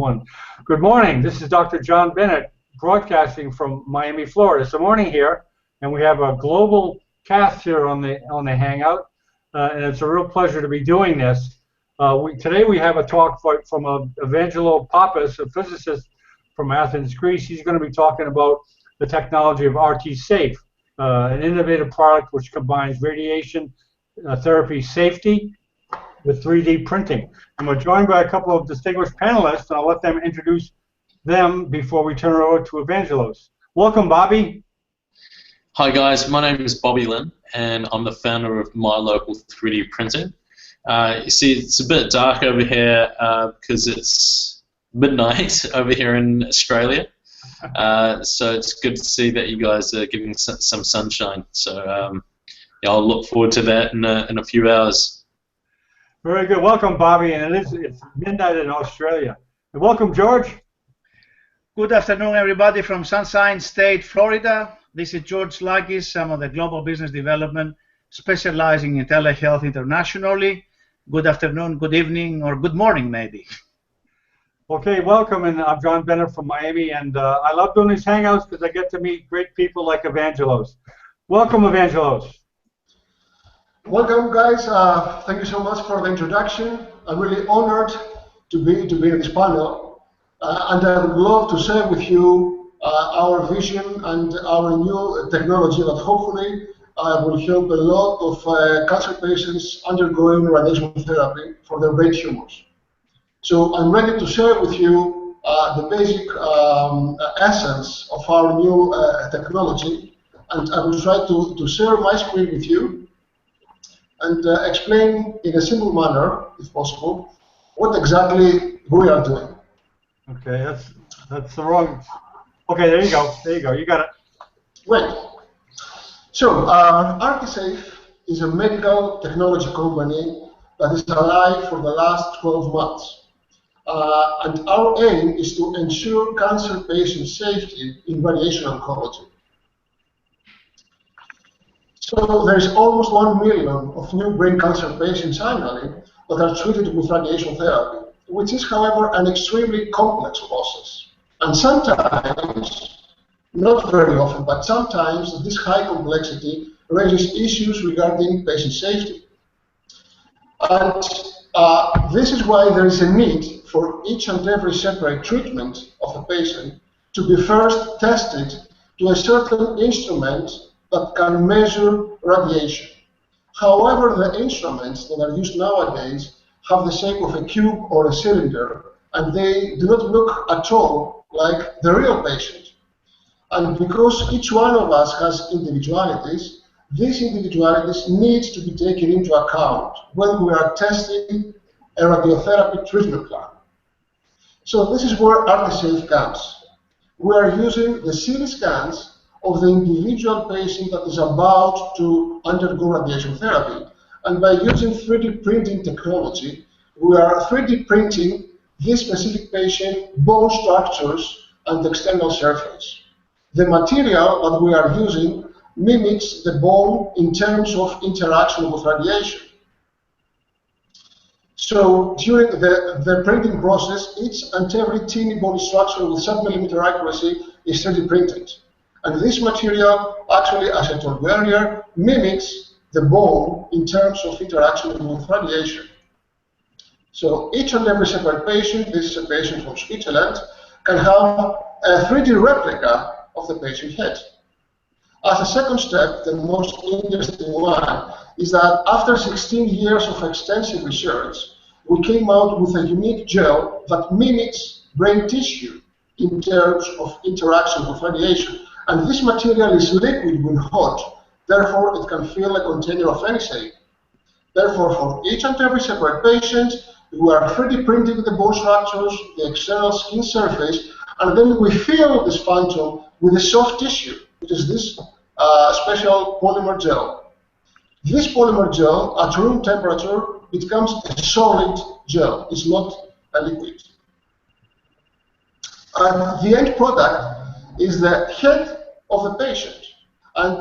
one. Good morning. This is Dr. John Bennett broadcasting from Miami, Florida. It's the morning here, and we have a global cast here on the Hangout, and it's a real pleasure to be doing this. Today we have a talk from Evangelo Pappas, a physicist from Athens, Greece. He's going to be talking about the technology of RT-Safe, an innovative product which combines radiation therapy safety with 3D printing. And we're joined by a couple of distinguished panelists, and I'll let them introduce them before we turn it over to Evangelos. Welcome, Bobby. Hi guys, my name is Bobby Lynn, and I'm the founder of My Local 3D Printing. You see, it's a bit dark over here because it's midnight over here in Australia. So it's good to see that you guys are giving some sunshine. So yeah, I'll look forward to that in a few hours. Very good. Welcome, Bobby. And it's midnight in Australia. And welcome, George. Good afternoon, everybody from Sunshine State, Florida. This is George Lakis. I'm on the Global Business Development, specializing in telehealth internationally. Good afternoon, good evening, or good morning, maybe. Okay, welcome. And I'm John Bennett from Miami. And I love doing these Hangouts because I get to meet great people like Evangelos. Welcome, Evangelos. Welcome, guys. Thank you so much for the introduction. I'm really honored to be in this panel, and I would love to share with you our vision and our new technology that hopefully will help a lot of cancer patients undergoing radiation therapy for their brain tumors. So I'm ready to share with you the basic essence of our new technology, and I will try to share my screen with you and explain in a simple manner, if possible, what exactly we are doing. Okay, that's the wrong. Okay, there you go. There you go. You got it. Great. So, RT-Safe is a medical technology company that is alive for the last 12 months. And our aim is to ensure cancer patient safety in radiation oncology. So there is almost 1 million of new brain cancer patients annually that are treated with radiation therapy, which is, however, an extremely complex process. And sometimes, not very often, but sometimes this high complexity raises issues regarding patient safety. And this is why there is a need for each and every separate treatment of a patient to be first tested to a certain instrument that can measure radiation. However, the instruments that are used nowadays have the shape of a cube or a cylinder, and they do not look at all like the real patient. And because each one of us has individualities, these individualities need to be taken into account when we are testing a radiotherapy treatment plan. So this is where RT-Safe comes. We are using the CT scans of the individual patient that is about to undergo radiation therapy. And by using 3D printing technology, we are 3D printing this specific patient bone structures and external surface. The material that we are using mimics the bone in terms of interaction with radiation. So during the printing process, each and every teeny body structure with sub-millimeter accuracy is 3D printed. And this material actually, as I told you earlier, mimics the bone in terms of interaction with radiation. So each and every separate patient, this is a patient from Switzerland, can have a 3D replica of the patient head. As a second step, the most interesting one is that after 16 years of extensive research, we came out with a unique gel that mimics brain tissue in terms of interaction with radiation. And this material is liquid when hot, therefore it can fill a container of any shape. Therefore, for each and every separate patient, we are 3D printing the bone structures, the external skin surface, and then we fill this phantom with a soft tissue, which is this special polymer gel. This polymer gel, at room temperature, becomes a solid gel. It's not a liquid. And the end product is the head of the patient. And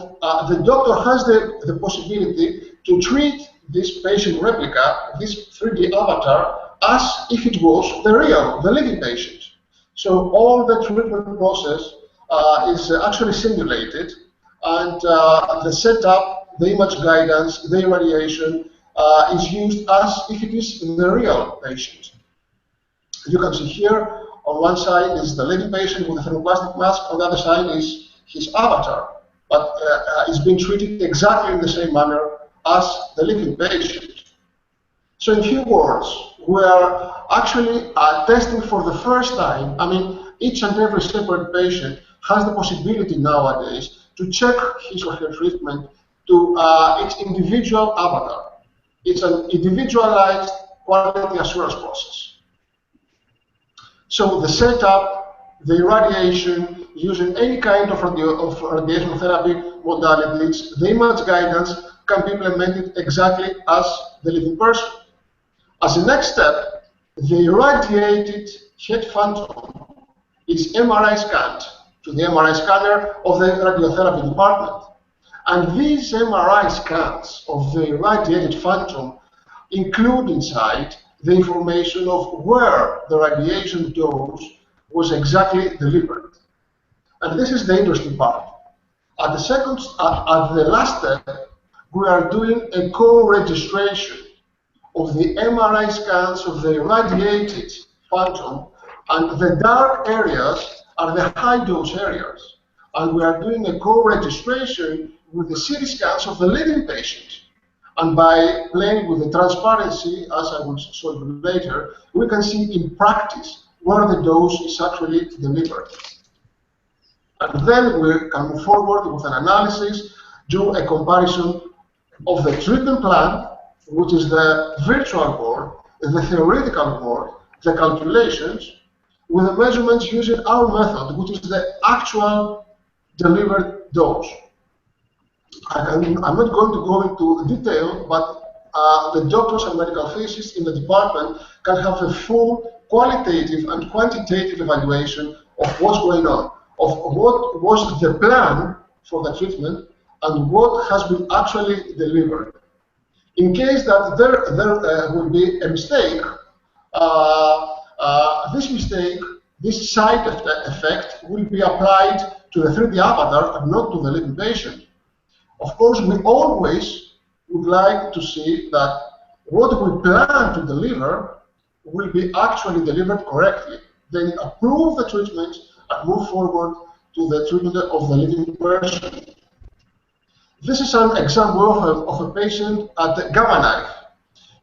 the doctor has the possibility to treat this patient replica, this 3D avatar, as if it was the living patient. So all the treatment process is actually simulated, and the setup, the image guidance, the irradiation is used as if it is the real patient. You can see here, on one side is the living patient with a thermoplastic mask, on the other side is his avatar, but is being treated exactly in the same manner as the living patient. So in few words, we are actually testing for the first time. I mean, each and every separate patient has the possibility nowadays to check his or her treatment to its individual avatar. It's an individualized quality assurance process. So the setup, the irradiation, using any kind of radiation therapy modalities, the image guidance can be implemented exactly as the living person. As a next step, the irradiated head phantom is MRI scanned to the MRI scanner of the radiotherapy department. And these MRI scans of the irradiated phantom include inside the information of where the radiation dose was exactly delivered. And this is the interesting part. At the last step, we are doing a co-registration of the MRI scans of the irradiated phantom, and the dark areas are the high-dose areas. And we are doing a co-registration with the CT scans of the living patient. And by playing with the transparency, as I will show you later, we can see in practice where the dose is actually delivered. And then we can move forward with an analysis, do a comparison of the treatment plan, which is the virtual board, the theoretical board, the calculations, with the measurements using our method, which is the actual delivered dose. I'm not going to go into detail, but the doctors and medical physicists in the department can have a full qualitative and quantitative evaluation of what's going on, of what was the plan for the treatment and what has been actually delivered. In case that there will be a mistake, this side effect will be applied to the 3D avatar and not to the living patient. Of course, we always would like to see that what we plan to deliver will be actually delivered correctly. Then approve the treatment and move forward to the treatment of the living person. This is an example of a patient at the Gamma Knife.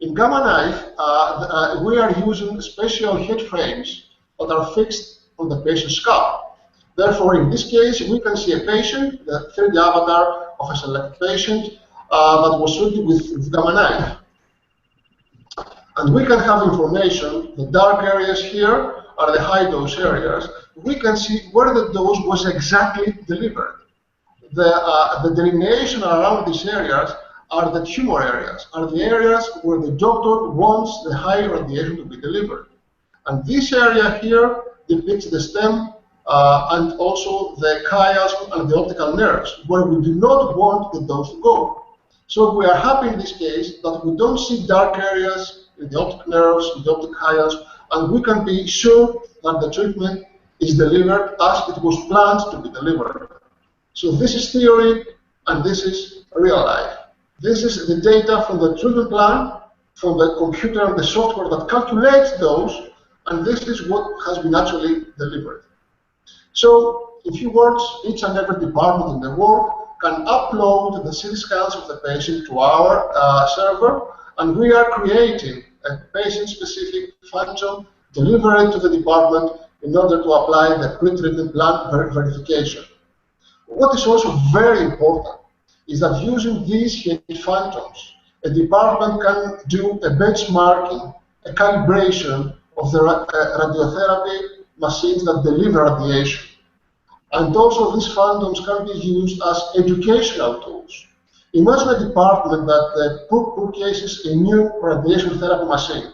In Gamma Knife, we are using special head frames that are fixed on the patient's scalp. Therefore, in this case, we can see a patient, the 3D avatar of a selected patient that was treated with Gamma Knife. And we can have information. The dark areas here are the high dose areas. We can see where the dose was exactly delivered. The delineation around these areas are the tumor areas, are the areas where the doctor wants the high radiation to be delivered. And this area here depicts the stem and also the chiasm and the optical nerves, where we do not want the dose to go. So we are happy in this case that we don't see dark areas in the optic nerves, in the optic chiasm, and we can be sure that the treatment is delivered as it was planned to be delivered. So this is theory, and this is real life. This is the data from the treatment plan, from the computer and the software that calculates those, and this is what has been actually delivered. So, in few words, each and every department in the world can upload the CT scans of the patient to our server, and we are creating a patient-specific phantom, deliver it to the department in order to apply the pre-treatment plan verification. What is also very important is that using these head phantoms, a department can do a benchmarking, a calibration of the radiotherapy machines that deliver radiation. And also these phantoms can be used as educational tools. Imagine a department that purchases a new radiation therapy machine.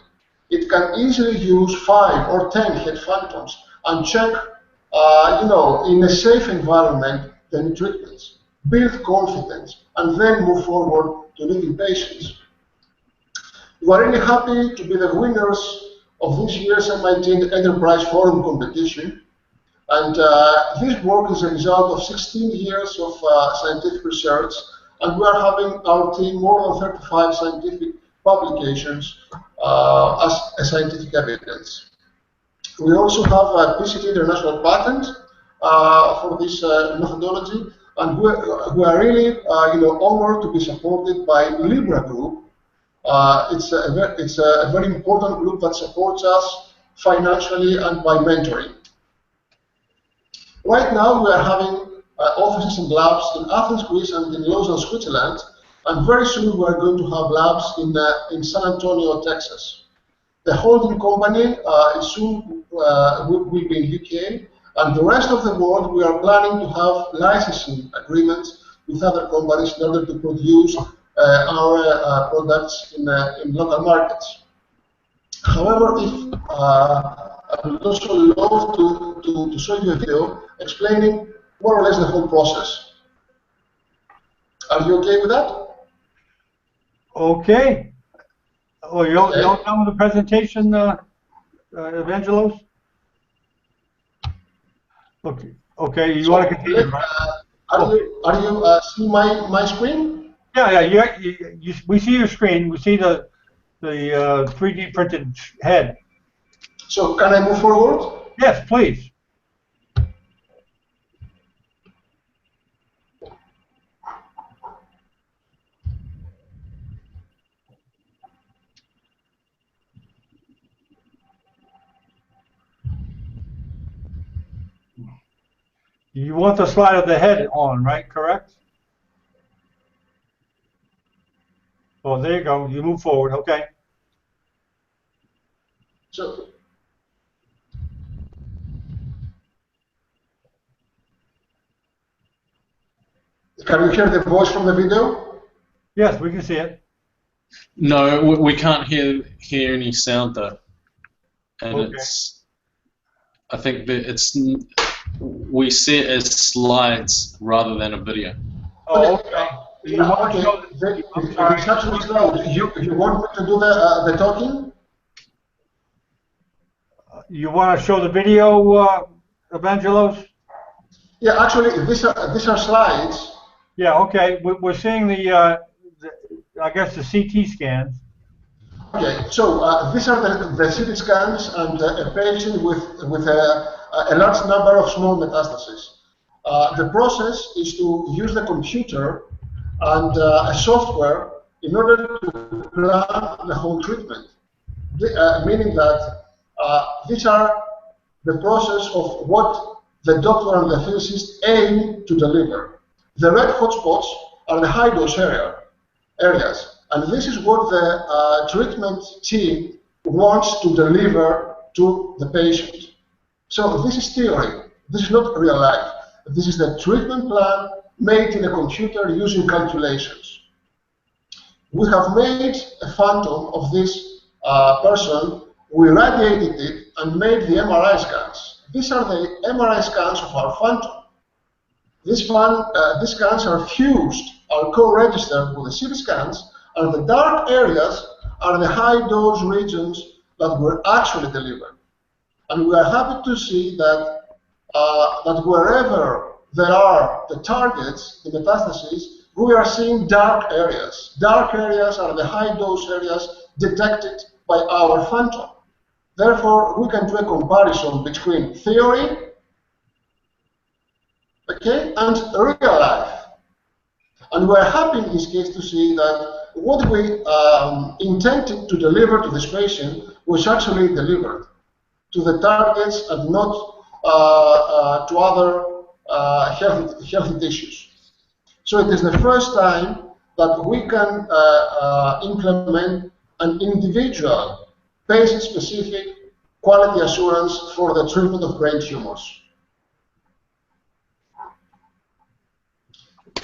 It can easily use 5 or 10 head phantoms and check, in a safe environment, the new treatments, build confidence, and then move forward to living patients. We are really happy to be the winners of this year's MIT Enterprise Forum competition. And this work is a result of 16 years of scientific research, and we are having our team more than 35 scientific publications as scientific evidence. We also have a PCT international patent for this methodology, and we are really honored to be supported by Libra Group. It's a very important group that supports us financially and by mentoring. Right now, we are having offices and labs in Athens, Greece, and in Lausanne, Switzerland, and very soon we are going to have labs in San Antonio, Texas. The holding company soon will be in UK, and the rest of the world we are planning to have licensing agreements with other companies in order to produce our products in local markets. However, if I would also love to show you a video explaining more or less the whole process. Are you okay with that? Okay. Oh, you're done with the presentation, Evangelos? Okay. Okay. You want to continue, right? Are you seeing my screen? Yeah. We see your screen. We see the 3D printed head. So can I move forward? Yes, please. You want the slide of the head on, right? Correct? Oh, there you go. You move forward. Okay. So, can you hear the voice from the video? Yes, we can see it. No, we can't hear any sound though, and okay. I think that we see it as slides rather than a video. Oh, okay. You want to show it's actually slow. You want me to do the talking? You want to show the video, Evangelos? Yeah, actually, these are slides. Yeah, okay. We're seeing the I guess the CT scans. Okay, so these are the CT scans and a patient with a large number of small metastases. The process is to use the computer and a software in order to plan the whole treatment, meaning that these are the process of what the doctor and the physicist aim to deliver. The red hotspots are the high dose areas, and this is what the treatment team wants to deliver to the patient. So this is theory. This is not real life. This is the treatment plan made in a computer using calculations. We have made a phantom of this person. We radiated it and made the MRI scans. These are the MRI scans of our phantom. These scans are fused, are co-registered with the CT scans, and the dark areas are the high-dose regions that were actually delivered. And we are happy to see that that wherever there are the targets, the metastases, we are seeing dark areas. Dark areas are the high-dose areas detected by our phantom. Therefore, we can do a comparison between theory, okay, and real life. And we're happy in this case to see that what we intended to deliver to this patient was actually delivered to the targets and not to other healthy tissues. So it is the first time that we can implement an individual patient-specific quality assurance for the treatment of brain tumors.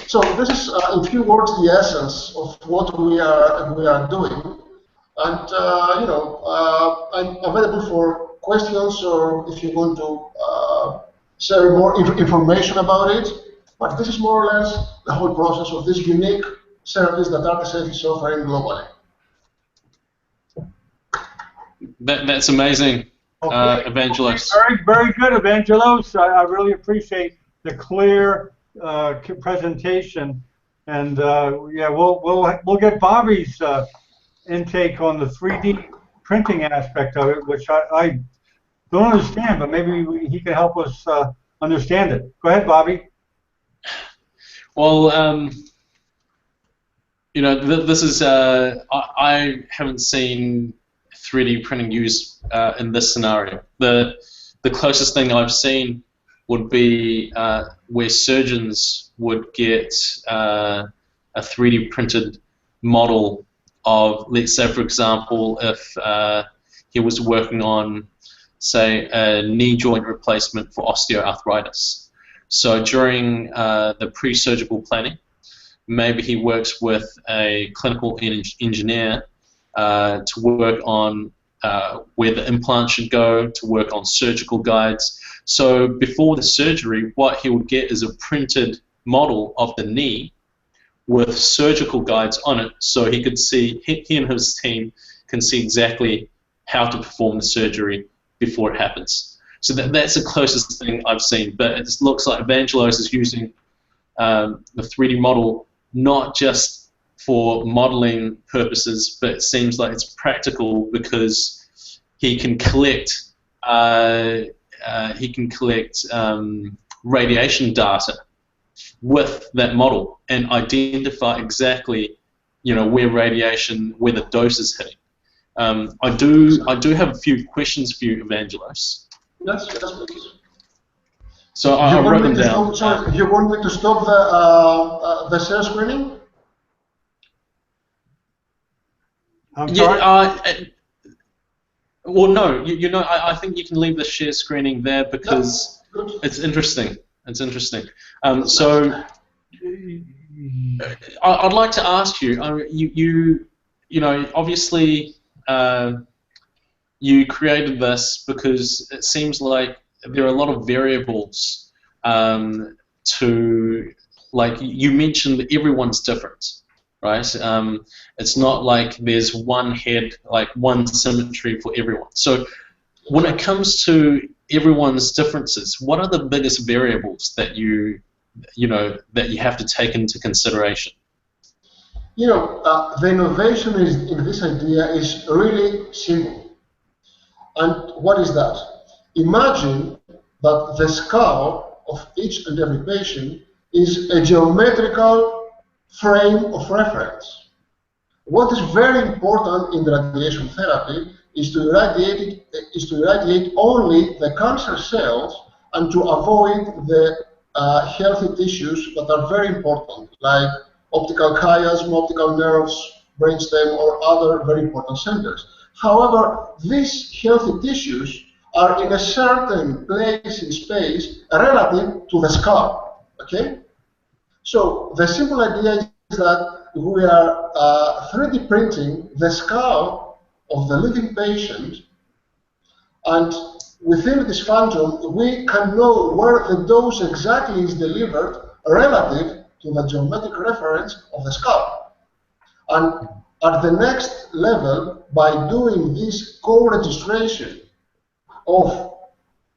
So this is, in few words, the essence of what we are doing, and I'm available for questions, or if you want to share more information about it. But this is more or less the whole process of this unique service that RTSF is offering globally. That's amazing, Okay. Evangelos. Very good, Evangelos. I really appreciate the clear presentation, and yeah, we'll get Bobby's intake on the 3D printing aspect of it, which I don't understand, but maybe he can help us understand it. Go ahead, Bobby. Well, you know, this is I haven't seen 3D printing used in this scenario. The closest thing I've seen would be where surgeons would get a 3D printed model of, let's say, for example, if he was working on, say, a knee joint replacement for osteoarthritis. So during the pre-surgical planning, maybe he works with a clinical engineer to work on where the implant should go, to work on surgical guides. So before the surgery, what he would get is a printed model of the knee with surgical guides on it, so he could see, he and his team can see exactly how to perform the surgery before it happens. So that's the closest thing I've seen, but it looks like Evangelos is using the 3D model not just for modeling purposes, but it seems like it's practical because he can collect radiation data with that model and identify exactly, you know, where the dose is hitting. I do have a few questions for you, Evangelos. Yes, please. So I wrote them down. Sorry, you want me to stop the share screening? I'm sorry? Yeah, well, no, you know, I think you can leave the share screening there because it's interesting. It's interesting. So I'd like to ask you, you know, obviously you created this because it seems like there are a lot of variables to, like you mentioned, everyone's different, right? It's not like there's one head, like one symmetry for everyone. So when it comes to everyone's differences, what are the biggest variables that you have to take into consideration? You know, the innovation in this idea is really simple. And what is that? Imagine that the skull of each and every patient is a geometrical frame of reference. What is very important in radiation therapy is to irradiate only the cancer cells and to avoid the healthy tissues that are very important, like optical chiasm, optical nerves, brainstem, or other very important centers. However, these healthy tissues are in a certain place in space relative to the skull. Okay? So the simple idea is that we are 3D printing the skull of the living patient, and within this phantom, we can know where the dose exactly is delivered relative to the geometric reference of the skull. And at the next level, by doing this co-registration of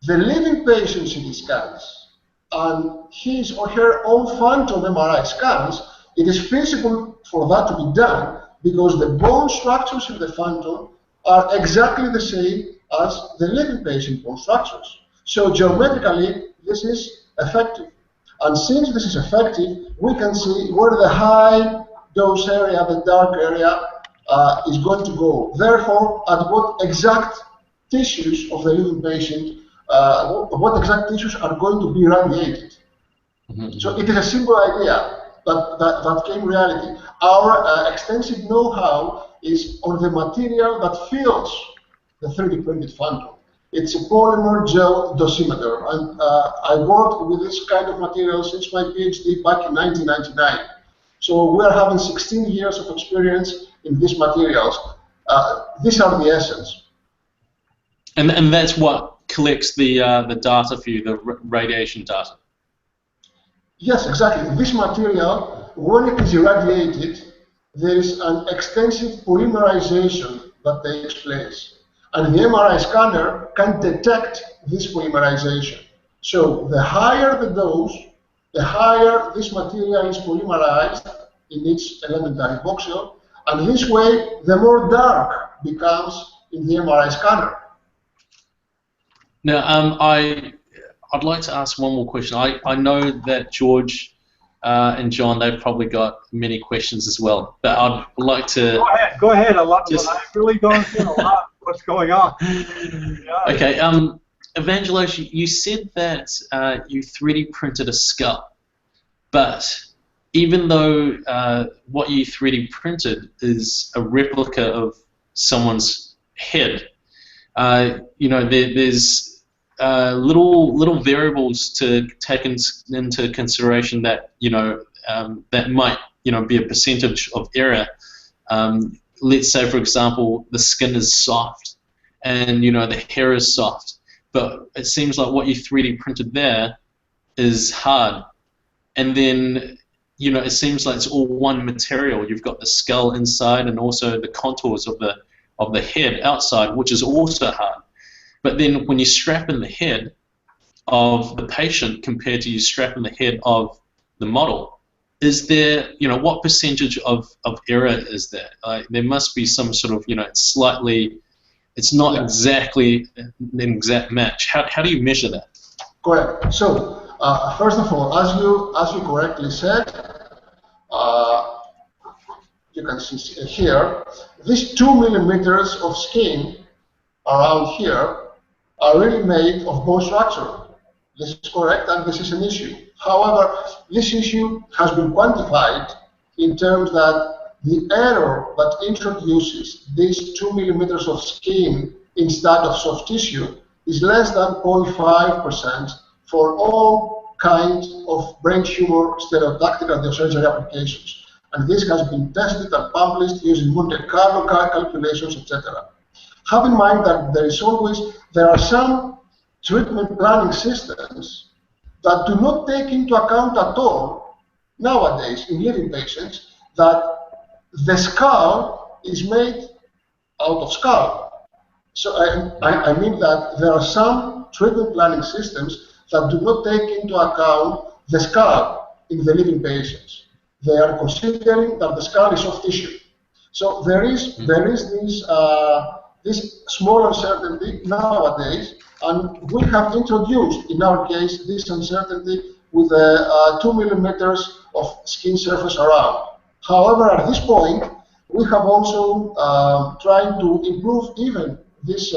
the living patient's CT scans and his or her own phantom MRI scans, it is feasible for that to be done because the bone structures in the phantom are exactly the same as the living patient bone structures. So geometrically, this is effective. And since this is effective, we can see where the high dose area, the dark area, is going to go. Therefore, at what exact tissues of the living patient, what exact tissues are going to be radiated. Mm-hmm. So it is a simple idea that came reality. Our extensive know-how is on the material that fills the 3D printed phantom. It's a polymer gel dosimeter, and I worked with this kind of material since my PhD back in 1999. So we are having 16 years of experience in these materials. These are the essence. And that's what collects the data for you, the radiation data. Yes, exactly. This material, when it is irradiated, there is an extensive polymerization that takes place. And the MRI scanner can detect this polymerization. So the higher the dose, the higher this material is polymerized in its elementary voxel, and this way the more dark becomes in the MRI scanner. Now, I'd like to ask one more question. I know that George and John, they've probably got many questions as well, but I'd like to... Go ahead. I'm really going through a lot of what's going on. Yeah. Okay, Evangelos, you said that you 3D printed a skull, but even though what you 3D printed is a replica of someone's head, you know, there's little variables to take into consideration that, you know, that might, you know, be a percentage of error. Let's say, for example, the skin is soft and, you know, the hair is soft, but it seems like what you 3D printed there is hard. And then, you know, it seems like it's all one material. You've got the skull inside and also the contours of the head outside, which is also hard. But then when you strap in the head of the patient compared to you strapping the head of the model, is there, you know, what percentage of error is there? There must be some sort of, you know, it's slightly, it's not exactly an exact match. How do you measure that? Correct. So first of all, as you correctly said, you can see here, these 2 millimeters of skin around here are really made of bone structure. This is correct, and this is an issue. However, this issue has been quantified in terms that the error that introduces these 2 millimeters of skin instead of soft tissue is less than 0.5% for all kinds of brain tumor stereotactic radiosurgery applications. And this has been tested and published using Monte Carlo calculations, etc. Have in mind that there are some treatment planning systems that do not take into account at all nowadays in living patients that the skull is made out of skull. So I mean that there are some treatment planning systems that do not take into account the skull in the living patients. They are considering that the skull is soft tissue. So there is this small uncertainty nowadays, and we have introduced, in our case, this uncertainty with 2 millimeters of skin surface around. However, at this point, we have also tried to improve even this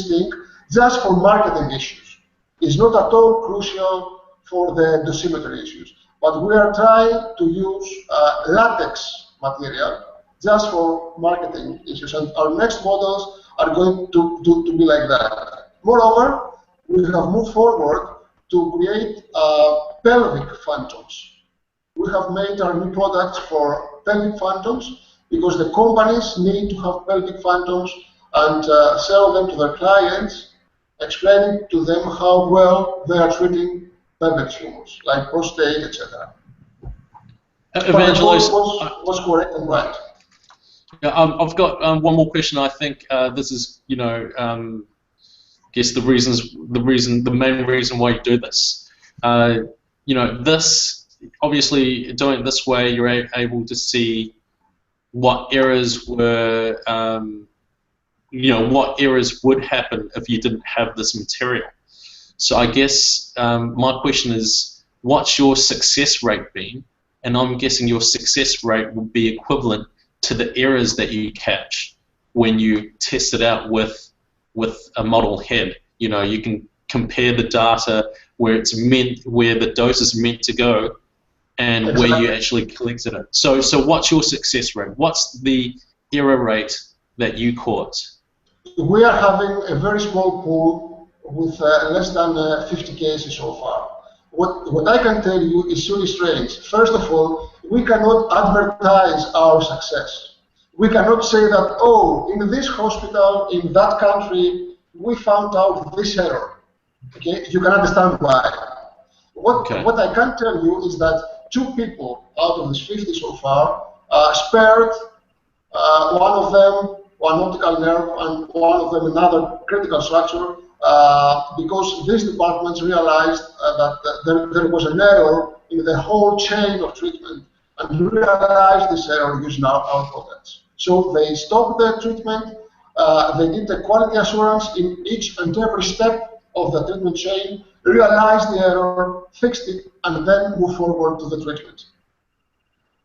thing just for marketing issues. It's not at all crucial for the dosimetry issues, but we are trying to use latex material just for marketing issues, and our next models are going to be like that. Moreover, we have moved forward to create pelvic phantoms. We have made our new products for pelvic phantoms because the companies need to have pelvic phantoms and sell them to their clients, explaining to them how well they are treating pelvic tumors, like prostate, etc. Evangelos, was correct and right. Yeah, I've got one more question. I think this is, you know, I guess the main reason why you do this. You know, this obviously doing it this way, you're able to see what errors were, you know, what errors would happen if you didn't have this material. So I guess my question is, what's your success rate been? And I'm guessing your success rate will be equivalent to the errors that you catch when you test it out with a model head. You know, you can compare the data where the dose is meant to go and exactly. where you actually collected it. So what's your success rate? What's the error rate that you caught? We are having a very small pool with less than 50 cases so far. What I can tell you is really strange. First of all, we cannot advertise our success. We cannot say that, oh, in this hospital, in that country, we found out this error. Okay, you can understand why. What I can tell you is that 2 people out of these 50 so far spared. One of them one optical nerve, and one of them another critical structure, because these departments realized that there was an error in the whole chain of treatment, and realized this error using our products. So they stopped the treatment, they did the quality assurance in each and every step of the treatment chain, realized the error, fixed it, and then moved forward to the treatment.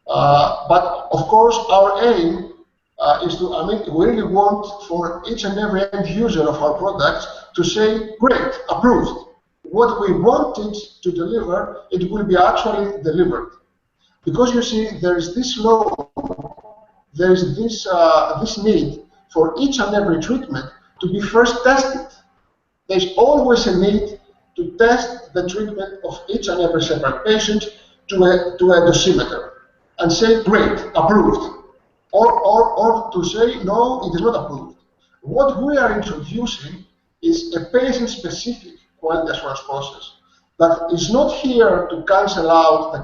But of course, our aim is to, we really want for each and every end user of our products to say, great, approved. What we wanted to deliver, it will be actually delivered. Because you see, there is this this need for each and every treatment to be first tested. There's always a need to test the treatment of each and every separate patient to a dosimeter and say, great, approved. Or to say, no, it is not approved. What we are introducing is a patient-specific quality assurance process that is not here to cancel out the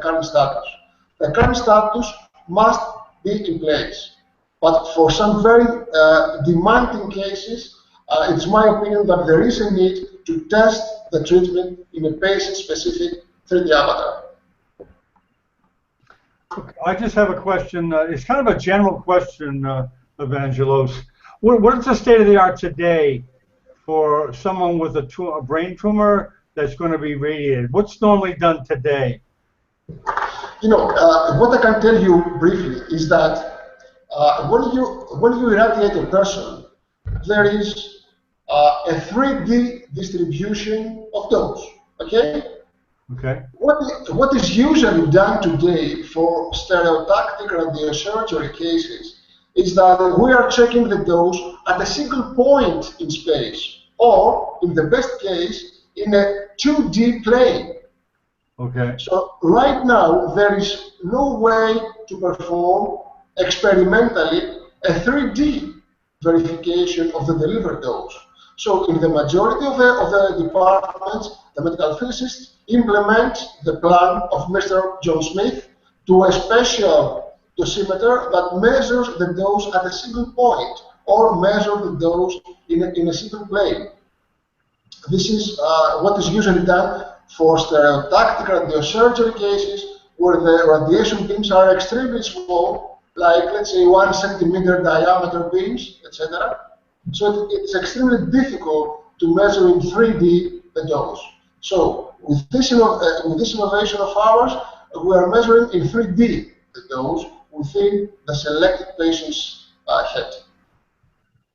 current status. The current status must be in place. But for some very demanding cases, it's my opinion that there is a need to test the treatment in a patient-specific 3D avatar. I just have a question. It's kind of a general question, Evangelos. What is the state of the art today for someone with a brain tumor that's going to be radiated? What's normally done today? You know, what I can tell you briefly is that when you irradiate a person, there is a 3D distribution of dose. Okay. Okay. What is usually done today for stereotactic radiosurgery cases is that we are checking the dose at a single point in space, or in the best case, in a 2D plane. Okay. So right now, there is no way to perform experimentally a 3D verification of the delivered dose. So in the majority of the departments, the medical physicists implement the plan of Mr. John Smith to a special dosimeter that measures the dose at a single point or measure the dose in a single plane. This is what is usually done for stereotactic radiosurgery cases where the radiation beams are extremely small, like let's say 1 centimeter diameter beams, etc. So it's extremely difficult to measure in 3D the dose. So with this innovation of ours, we are measuring in 3D the dose within the selected patient's head.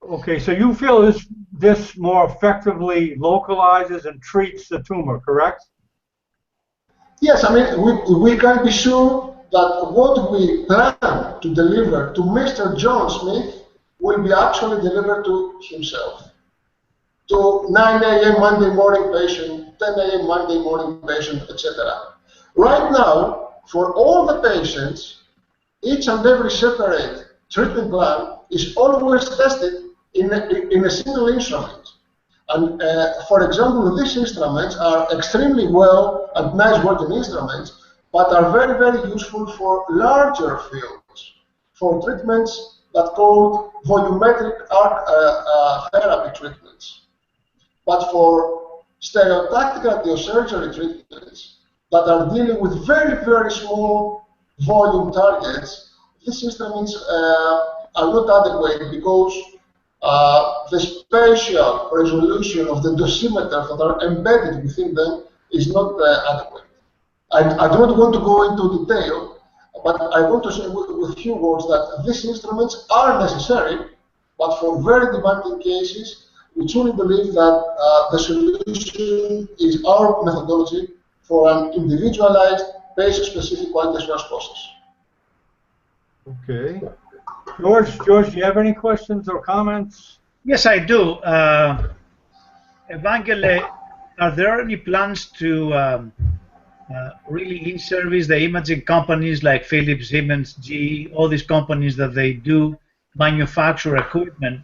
Okay, so you feel this more effectively localizes and treats the tumor, correct? Yes, I mean, we can be sure that what we plan to deliver to Mr. John Smith will be actually delivered to himself. To 9 a.m. Monday morning patient, 10 a.m. Monday morning patient, etc. Right now, for all the patients, each and every separate treatment plan is always tested in a single instrument. And for example, these instruments are extremely well and nice working instruments, but are very, very useful for larger fields, for treatments that called volumetric arc therapy treatments. But for stereotactic radiosurgery treatments that are dealing with very, very small volume targets, these instruments are not adequate because the spatial resolution of the dosimeters that are embedded within them is not adequate. I don't want to go into detail, but I want to say with few words that these instruments are necessary, but for very demanding cases, we truly believe that the solution is our methodology for an individualized, patient-specific quality assurance process. Okay. George, do you have any questions or comments? Yes, I do. Evangele, are there any plans to really in-service the imaging companies like Philips, Siemens, GE, all these companies that they do manufacture equipment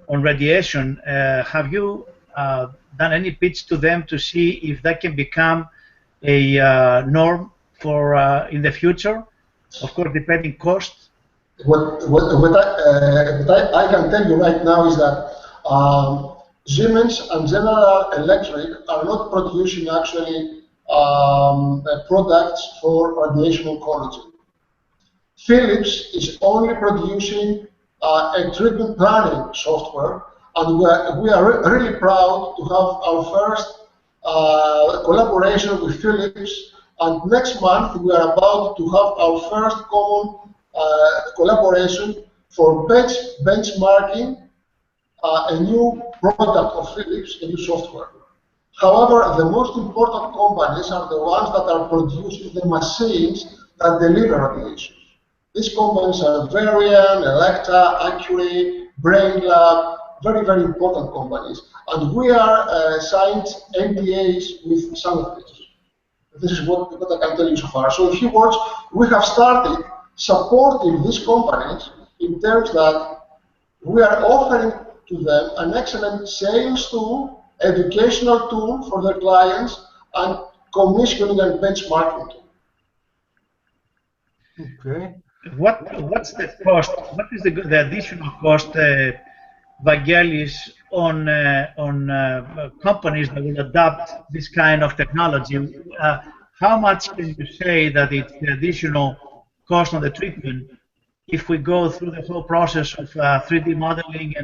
on radiation? Have you done any pitch to them to see if that can become a norm for in the future? Of course, depending cost. What I can tell you right now is that Siemens and General Electric are not producing actually products for radiation oncology. Philips is only producing a treatment planning software, and we are really proud to have our first collaboration with Philips. And next month we are about to have our first common collaboration for benchmarking a new product of Philips, a new software. However, the most important companies are the ones that are producing the machines that deliver radiation. These companies are Varian, Elekta, Accuray, BrainLab, very, very important companies. And we are signed NDAs with some of these. This is what I can tell you so far. So in few words, we have started supporting these companies in terms that we are offering to them an excellent sales tool, educational tool for their clients, and commissioning and benchmarking tool. Okay. What's the cost? What is the additional cost, Vangelis, on companies that will adopt this kind of technology? How much can you say that it's the additional cost on the treatment if we go through the whole process of 3D modeling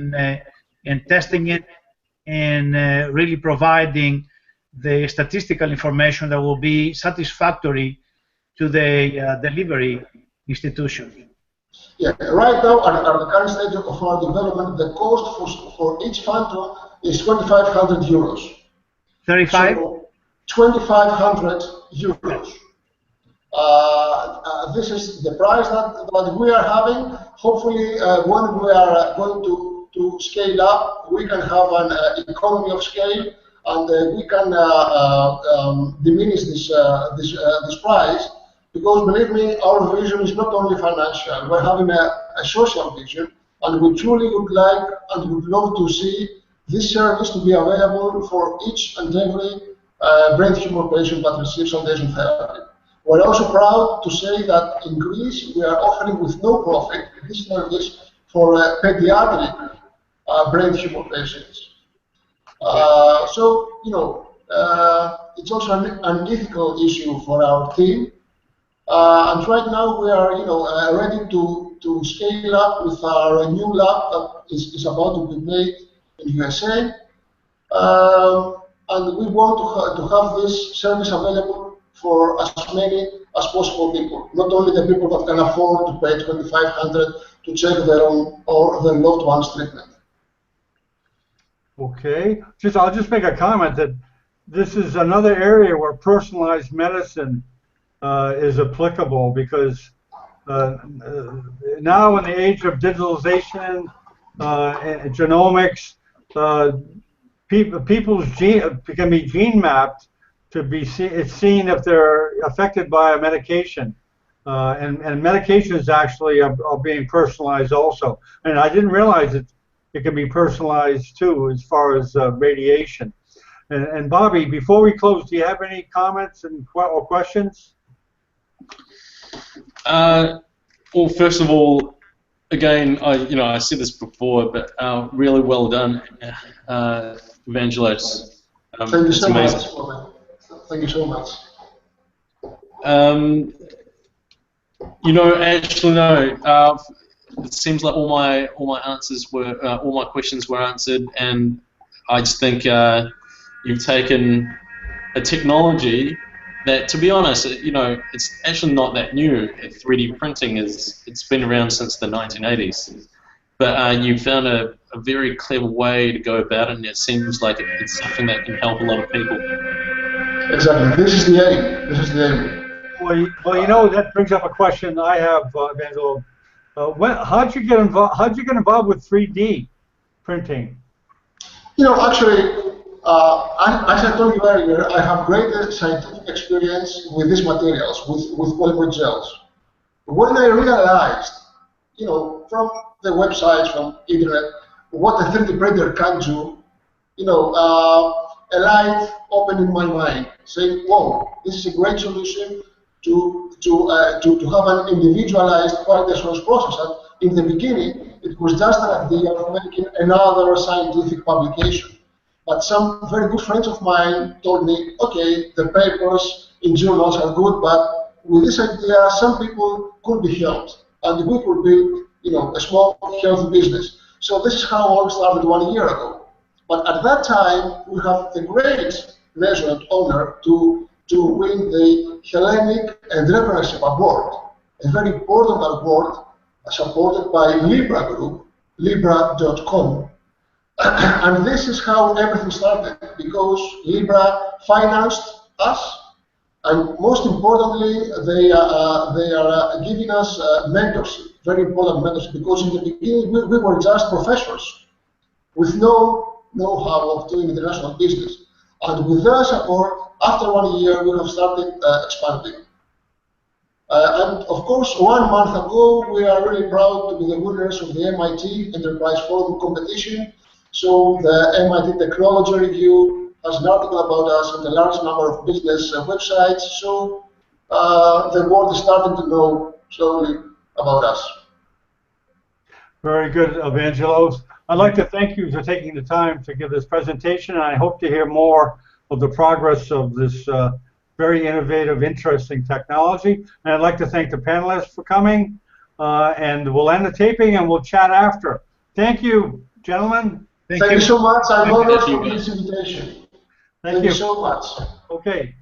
and testing it and really providing the statistical information that will be satisfactory to the delivery institution? Yeah, right now at the current stage of our development, the cost for each phantom is 2,500 euros. 35? So 2,500 euros. This is the price that we are having. Hopefully, when we are going to scale up, we can have an economy of scale, and we can diminish this price. Because believe me, our vision is not only financial. We're having a social vision, and we truly would like and would love to see this service to be available for each and every brain tumor patient that receives radiation therapy. We're also proud to say that in Greece we are offering with no profit this service for pediatric brain tumor patients. So it's also an ethical issue for our team. And right now we are ready to scale up with our new lab that is about to be made in USA. And we want to have this service available for as many as possible people, not only the people that can afford to pay 2,500 to check their own or their loved one's treatment. Okay. I'll just make a comment that this is another area where personalized medicine is applicable, because now in the age of digitalization and genomics, people's gene can be gene mapped to be seen if they're affected by a medication, and medications actually are being personalized also. And I didn't realize it can be personalized too as far as radiation. And Bobby, before we close, do you have any comments or questions? Well, first of all, again, I said this before, but really well done, Evangelos. Thank you so much. Thank you so much. Actually, no. It seems like all my questions were answered, and I just think you've taken a technology that, to be honest, it's actually not that new. 3D printing it's been around since the 1980s, but you found a very clever way to go about it, and it seems like it's something that can help a lot of people. Exactly. This is the aim. This is the aim. Well, that brings up a question I have, Evangelo. How'd you get involved with 3D printing? Actually, as I told you earlier, I have great scientific experience with these materials, with polymer gels. When I realized, from the websites, from internet, what a 3D printer can do, a light opened in my mind, saying, "Whoa, this is a great solution to have an individualized quality assurance process." in the beginning, it was just an idea of making another scientific publication. But some very good friends of mine told me, okay, the papers in journals are good, but with this idea, some people could be helped, and we could build, a small health business. So this is how all started 1 year ago. But at that time, we have the great pleasure and honor to win the Hellenic Entrepreneurship Award, a very important award supported by Libra Group, Libra.com. And this is how everything started, because Libra financed us, and most importantly, they are giving us mentorship, very important mentorship, because in the beginning we were just professors with no know-how of doing international business. And with their support, after 1 year, we have started expanding. And of course, 1 month ago, we are really proud to be the winners of the MIT Enterprise Forum competition. So the MIT Technology Review has an article about us and a large number of business websites. So the world is starting to know slowly about us. Very good, Evangelos. I'd like to thank you for taking the time to give this presentation, and I hope to hear more of the progress of this very innovative, interesting technology. And I'd like to thank the panelists for coming, and we'll end the taping and we'll chat after. Thank you, gentlemen. Thank you so much. I'm honored for this invitation. Thank you Thank you so much. Okay.